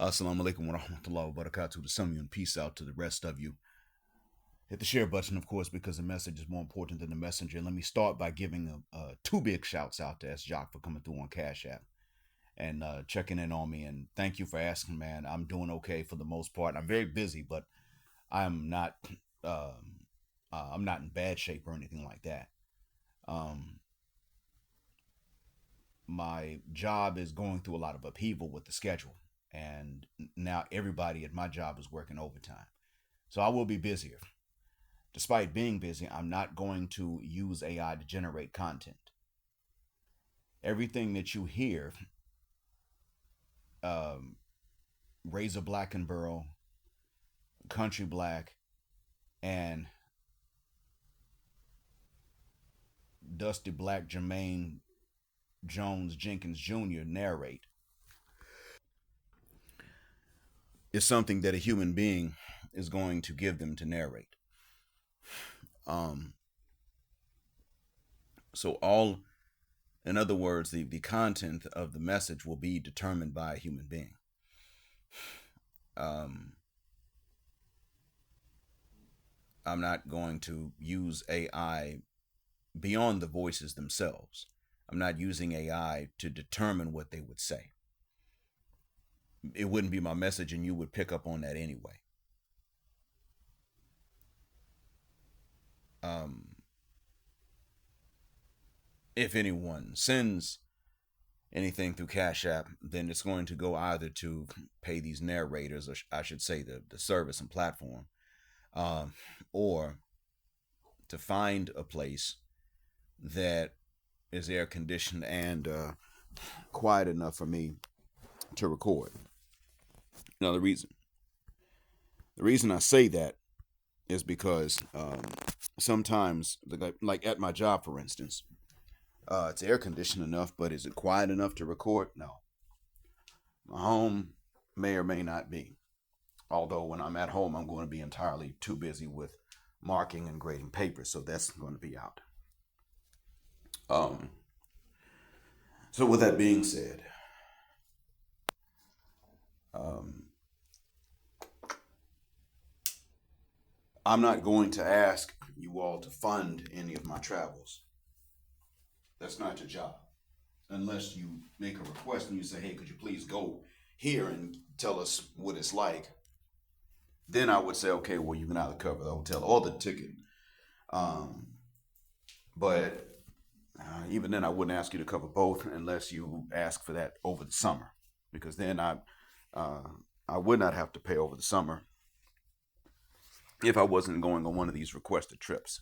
Assalamu alaikum wa rahmatullahi wa barakatuh to some of you, and peace out to the rest of you. Hit the share button, of course, because the message is more important than the messenger. And let me start by giving two big shouts out to S. Jock for coming through on Cash App and checking in on me. And thank you for asking, man. I'm doing okay for the most part. I'm very busy, but I'm not. I'm not in bad shape or anything like that. Um, my job is going through a lot of upheaval with the schedule, and now everybody at my job is working overtime, so I will be busier. Despite being busy, I'm not going to use AI to generate content. Everything that you hear, um, Razor Black and Burrow, Country Black, and Dusty Black Jermaine Jones Jenkins Jr. narrate is something that a human being is going to give them to narrate. Um, so in other words, the content of the message will be determined by a human being. Um, I'm not going to use AI beyond the voices themselves. I'm not using AI to determine what they would say. It wouldn't be my message, and you would pick up on that anyway. Um, if anyone sends anything through Cash App, then it's going to go either to pay these narrators, or I should say the service and platform, um, or to find a place that is air conditioned and quiet enough for me to record. Now, the reason I say that is because sometimes, like at my job, for instance, it's air conditioned enough, but is it quiet enough to record? No. My home may or may not be. Although when I'm at home, I'm going to be entirely too busy with marking and grading papers, so that's going to be out. Um, so with that being said, um, I'm not going to ask you all to fund any of my travels. That's not your job. Unless you make a request and you say, hey, could you please go here and tell us what it's like? Then I would say, okay, well, you can either cover the hotel or the ticket. Um, but even then, I wouldn't ask you to cover both unless you ask for that over the summer, because then uh, I would not have to pay over the summer if I wasn't going on one of these requested trips.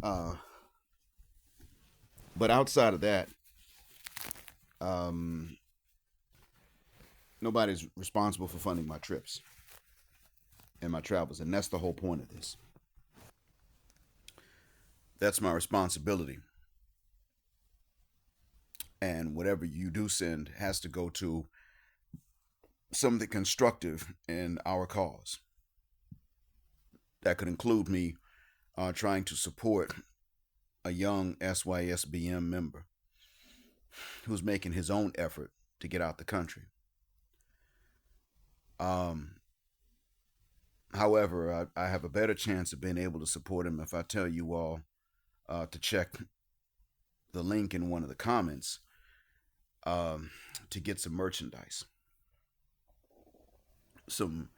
Uh, but outside of that, um, nobody's responsible for funding my trips and my travels, and that's the whole point of this. That's my responsibility. And whatever you do send has to go to something constructive in our cause. That could include me trying to support a young SYSBM member who's making his own effort to get out the country. Um, However, I have a better chance of being able to support him if I tell you all to check the link in one of the comments um, to get some merchandise, some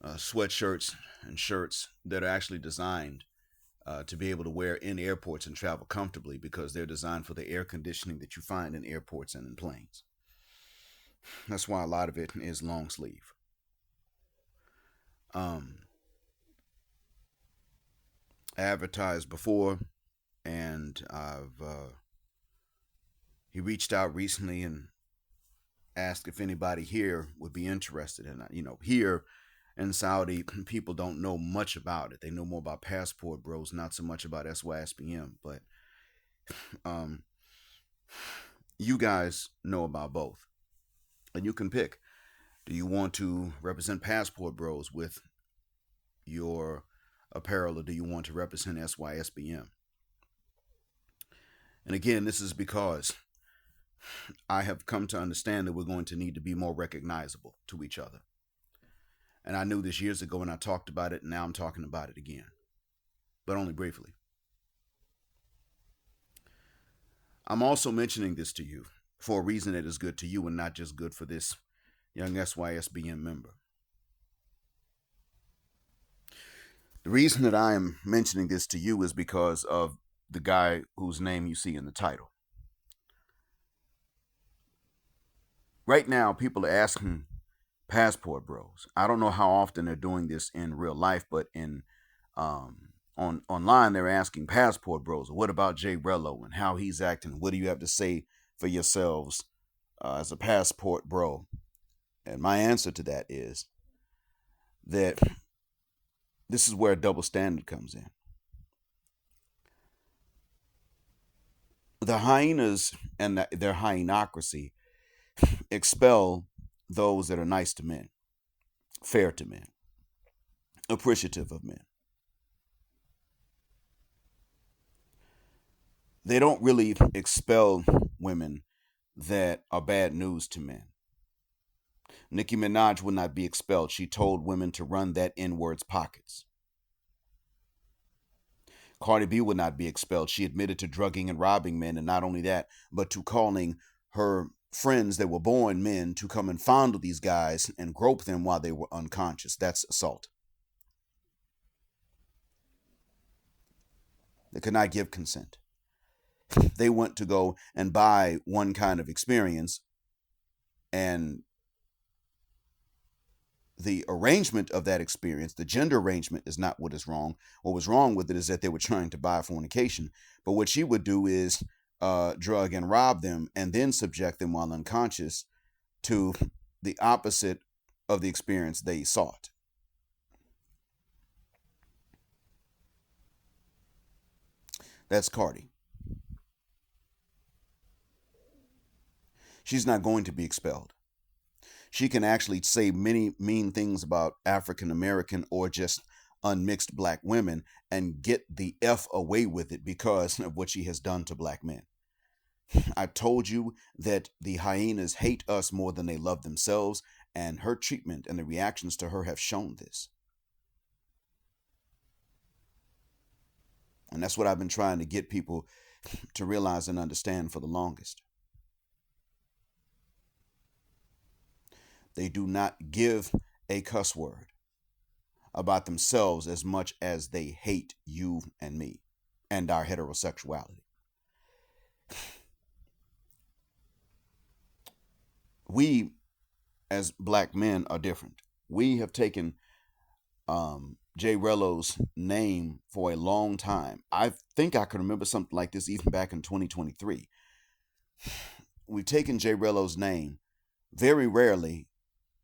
sweatshirts and shirts that are actually designed to be able to wear in airports and travel comfortably, because they're designed for the air conditioning that you find in airports and in planes. That's why a lot of it is long sleeve. Um, I advertised before, and he reached out recently and asked if anybody here would be interested in it. Here in Saudi, people don't know much about it. They know more about Passport Bros, not so much about SYSBM. But um, you guys know about both, and you can pick. Do you want to represent Passport Bros with your apparel, or do you want to represent SYSBM? And again, this is because I have come to understand that we're going to need to be more recognizable to each other. And I knew this years ago when I talked about it, and now I'm talking about it again, but only briefly. I'm also mentioning this to you for a reason that is good to you and not just good for this young SYSBM member. The reason that I am mentioning this to you is because of the guy whose name you see in the title. Right now, people are asking passport bros. I don't know how often they're doing this in real life, but in online they're asking passport bros. What about J-Rello and how he's acting? What do you have to say for yourselves as a passport bro? And my answer to that is that this is where a double standard comes in. The hyenas and their hyenocracy expel those that are nice to men, fair to men, appreciative of men. They don't really expel women that are bad news to men. Nicki Minaj would not be expelled. She told women to run that N-word's pockets. Cardi B would not be expelled. She admitted to drugging and robbing men, and not only that, but to calling her friends that were born men to come and fondle these guys and grope them while they were unconscious. That's assault. They could not give consent. They went to go and buy one kind of experience, and the arrangement of that experience, the gender arrangement, is not what is wrong. What was wrong with it is that they were trying to buy fornication. But what she would do is drug and rob them and then subject them while unconscious to the opposite of the experience they sought. That's Cardi. She's not going to be expelled. She can actually say many mean things about African American or just unmixed black women and get the F away with it because of what she has done to black men. I told you that the hyenas hate us more than they love themselves, and her treatment and the reactions to her have shown this. And that's what I've been trying to get people to realize and understand for the longest. They do not give a cuss word about themselves as much as they hate you and me and our heterosexuality. We, as black men, are different. We have taken J-Rello's name for a long time. I think I can remember something like this even back in 2023. We've taken J-Rello's name very rarely,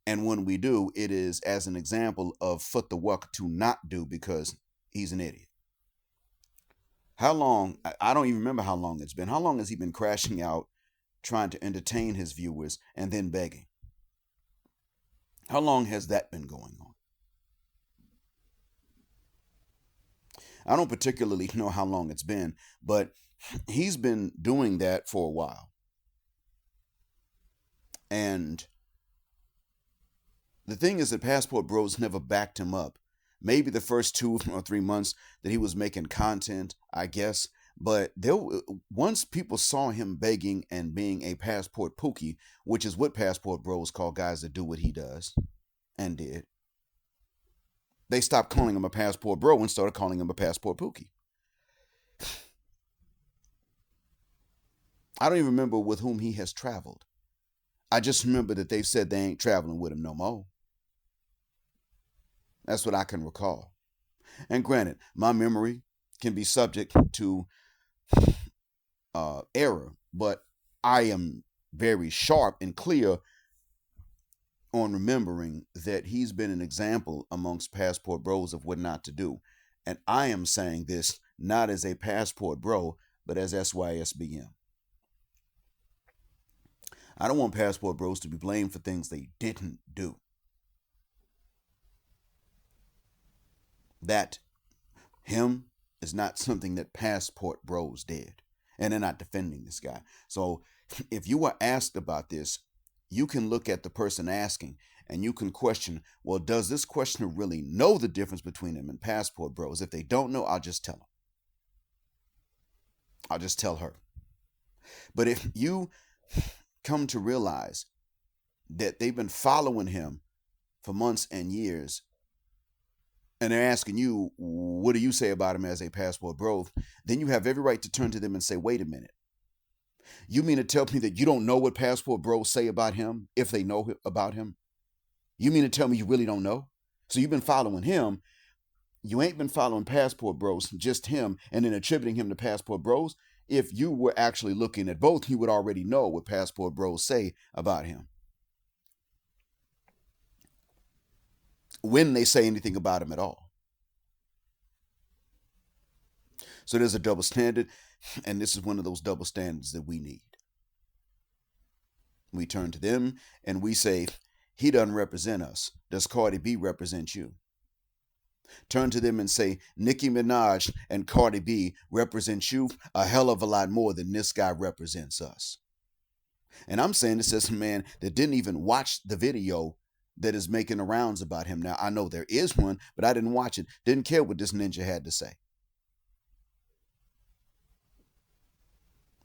and when we do, it is as an example of foot the wuck to not do because he's an idiot. How long? I don't even remember how long it's been. How long has he been crashing out, trying to entertain his viewers, and then begging? How long has that been going on? I don't particularly know how long it's been, but he's been doing that for a while. And the thing is that Passport Bros never backed him up. Maybe the first 2 or 3 months that he was making content, I guess. But once people saw him begging and being a passport pookie, which is what Passport Bros call guys that do what he does and did, they stopped calling him a passport bro and started calling him a passport pookie. I don't even remember with whom he has traveled. I just remember that they've said they ain't traveling with him no more. That's what I can recall. And granted, my memory can be subject to error, but I am very sharp and clear on remembering that he's been an example amongst passport bros of what not to do. And I am saying this not as a passport bro, but as SYSBM. I don't want passport bros to be blamed for things they didn't do. That him is not something that passport bros did. and they're not defending this guy. So if you were asked about this, you can look at the person asking and you can question, well, does this questioner really know the difference between them and passport bros? If they don't know, I'll just tell them. I'll just tell her. But if you come to realize that they've been following him for months and years, and they're asking you, what do you say about him as a passport bro? Then you have every right to turn to them and say, wait a minute. You mean to tell me that you don't know what passport bros say about him if they know about him? You mean to tell me you really don't know? So you've been following him. You ain't been following passport bros, just him, and then attributing him to passport bros. If you were actually looking at both, you would already know what passport bros say about him, when they say anything about him at all. So there's a double standard, and this is one of those double standards that we need. We turn to them and we say, he doesn't represent us. Does Cardi B represent you? Turn to them and say, Nicki Minaj and Cardi B represent you a hell of a lot more than this guy represents us. And I'm saying this as a man that didn't even watch the video that is making the rounds about him. Now, I know there is one, but I didn't watch it. Didn't care what this ninja had to say.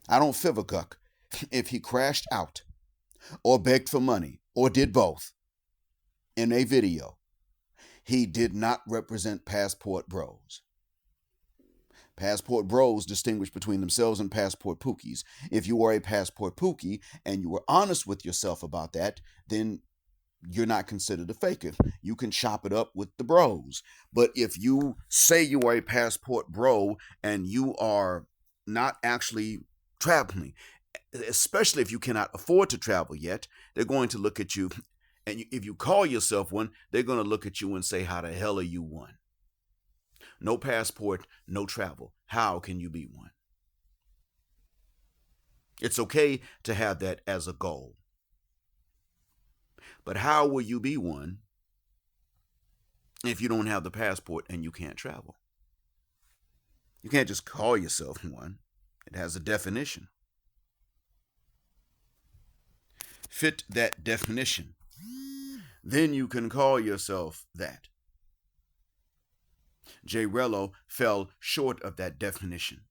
I don't fiverguck if he crashed out or begged for money or did both in a video. He did not represent passport bros. Passport bros distinguish between themselves and passport pookies. If you are a passport pookie and you are honest with yourself about that, then you're not considered a faker. You can chop it up with the bros. But if you say you are a passport bro and you are not actually traveling, especially if you cannot afford to travel yet, they're going to look at you. And if you call yourself one, they're going to look at you and say, how the hell are you one? No passport, no travel. How can you be one? It's okay to have that as a goal. But how will you be one if you don't have the passport and you can't travel? You can't just call yourself one. It has a definition. Fit that definition. Then you can call yourself that. J-Rello fell short of that definition.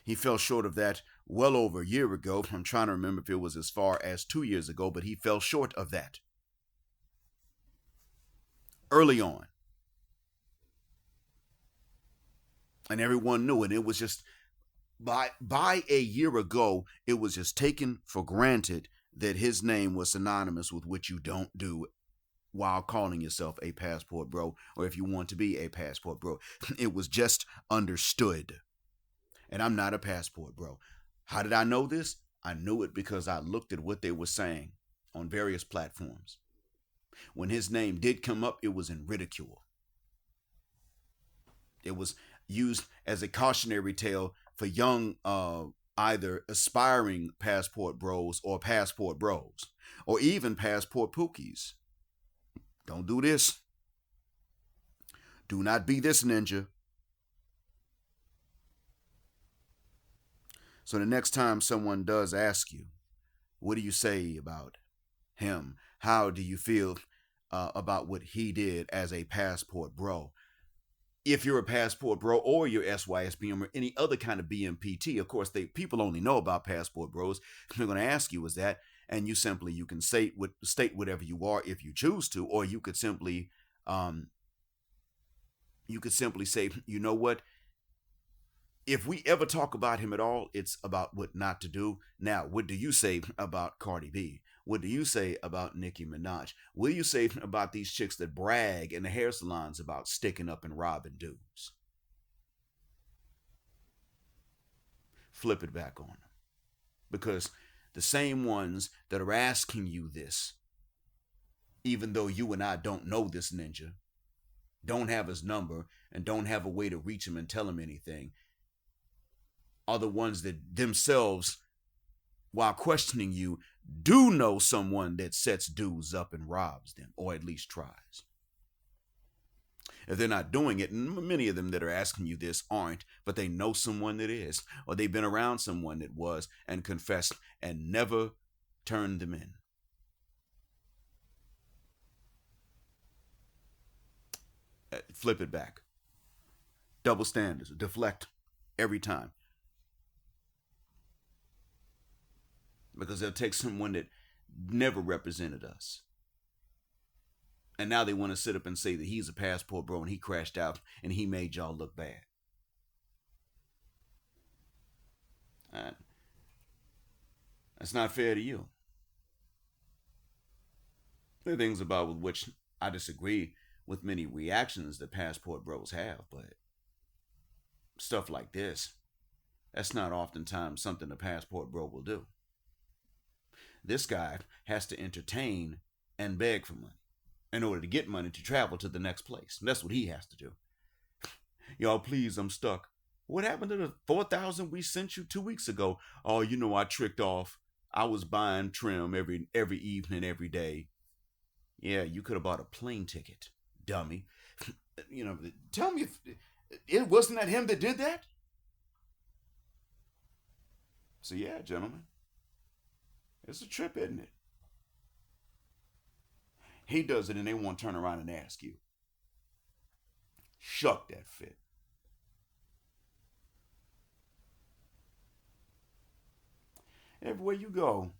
He fell short of that well over a year ago. I'm trying to remember if it was as far as 2 years ago, but he fell short of that early on. And everyone knew it. It was just by a year ago, it was just taken for granted that his name was synonymous with what you don't do while calling yourself a passport bro, or if you want to be a passport bro. It was just understood. And I'm not a passport bro. How did I know this? I knew it because I looked at what they were saying on various platforms. When his name did come up, it was in ridicule. It was used as a cautionary tale for young, either aspiring passport bros or passport bros, or even passport pookies. Don't do this. Do not be this ninja. So the next time someone does ask you, what do you say about him? How do you feel about what he did as a passport bro? If you're a passport bro or you're SYSBM or any other kind of BMPT, of course, people only know about passport bros. They're going to ask you is that, and you can state whatever you are if you choose to, or you could simply say, you know what? If we ever talk about him at all, it's about what not to do. Now, what do you say about Cardi B? What do you say about Nicki Minaj? What do you say about these chicks that brag in the hair salons about sticking up and robbing dudes? Flip it back on them. Because the same ones that are asking you this, even though you and I don't know this ninja, don't have his number, and don't have a way to reach him and tell him anything, are the ones that themselves, while questioning you, do know someone that sets dudes up and robs them, or at least tries. If they're not doing it, and many of them that are asking you this aren't, but they know someone that is, or they've been around someone that was and confessed and never turned them in. Flip it back. Double standards, deflect every time. Because they'll take someone that never represented us. And now they want to sit up and say that he's a passport bro and he crashed out and he made y'all look bad. That's not fair to you. There are things about with which I disagree with many reactions that passport bros have, but stuff like this, that's not oftentimes something a passport bro will do. This guy has to entertain and beg for money in order to get money to travel to the next place. And that's what he has to do. Y'all, please, I'm stuck. What happened to the 4,000 we sent you 2 weeks ago? Oh, I tricked off. I was buying trim every evening, every day. Yeah, you could have bought a plane ticket, dummy. Tell me if it wasn't that him that did that? So yeah, gentlemen, it's a trip, isn't it? He does it and they won't turn around and ask you. Shuck that fit. Everywhere you go,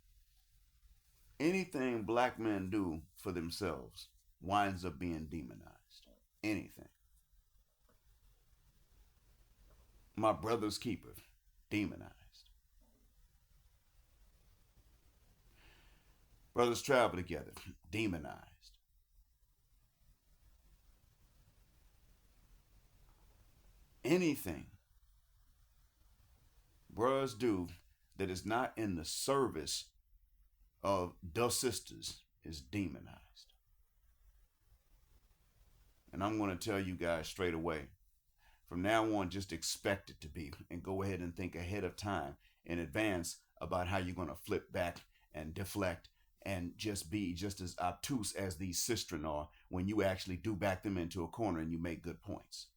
anything black men do for themselves winds up being demonized. Anything. My brother's keeper, demonized. Brothers travel together, demonized. Anything bros do that is not in the service of the sisters is demonized. And I'm going to tell you guys straight away, from now on, just expect it to be, and go ahead and think ahead of time in advance about how you're going to flip back and deflect and just be just as obtuse as these sisters are when you actually do back them into a corner and you make good points.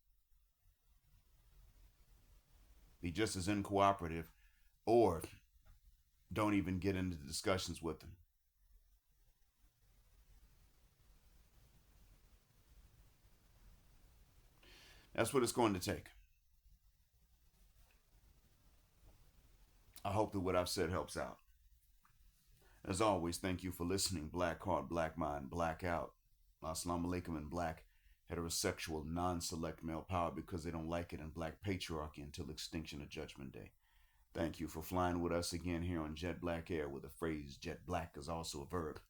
Be just as uncooperative, or don't even get into discussions with them. That's what it's going to take. I hope that what I've said helps out. As always, thank you for listening. Black Heart, Black Mind, Black Out. Assalamu alaikum in black, heterosexual, non-select male power because they don't like it, and black patriarchy until extinction of Judgment Day. Thank you for flying with us again here on Jet Black Air, where the phrase jet black is also a verb.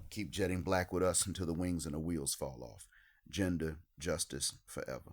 Keep jetting black with us until the wings and the wheels fall off. Gender, justice, forever.